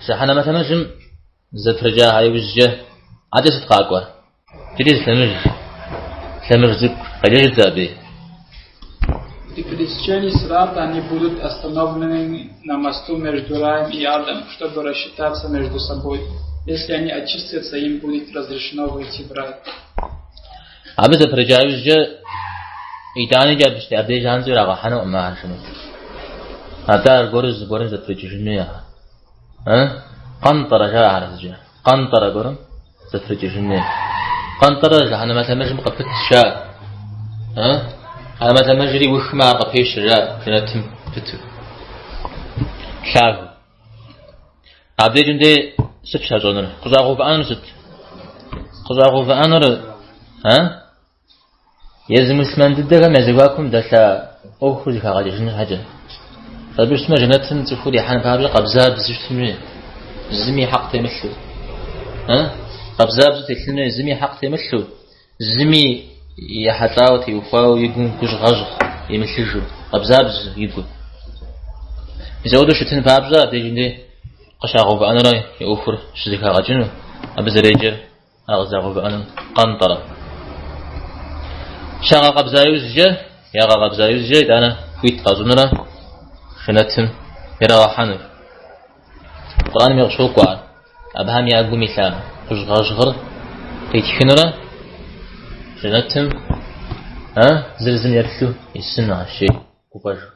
شحنا مثلا جم زفرجا هاي وجه عدس تقاقوا جديد ثمر زك قليل زابي. И пресечение срата они будут остановлены на мосту между раем и адом, чтобы рассчитаться между собой. Если они очистятся, им будет разрешено выйти в рай. عبد زفرجا وجه إيتاني جاب بشتي عبد جانزي راغا حنو ما عرشنو هذا الجورز زفرجا شنو يا قنطرة جاء على سجى قنطرة قرن زفرجا شنو قنطرة جهنا مثلا مجمع قفت شاء أنا مثلا مجري وخما قفيش جاء جنتم فتو شاف عبد جندي ست شاجونر قزاقو فأنر ست قزاقو فأنر يزم مسلمان ددغا مزواكم دسا او خرج كاجا شنو حاجه فبش ما جنتن تفولي حان بابل قبزاب زشتمي زمي حق تمثل قبزاب زتلنا زمي حق تمثل زمي يحطاوتي وفاو يقوم كوش غجغ يمثلجو قبزاب يقول يزودو شتن بابزا ديجندي قشاغو بانا راي يوفر شزكا غاجنو ابزريجر اغزاغو بانا قنطره شغا قبزايوز جه يا قبزايوز جه أنا كويت قازونرا خنتهم يراحنر القرآن ميغشو قوار أبهم يأقو مثال قشغر قيت خنرا خنتهم زلزل يرثو يسنع الشيء قفاجر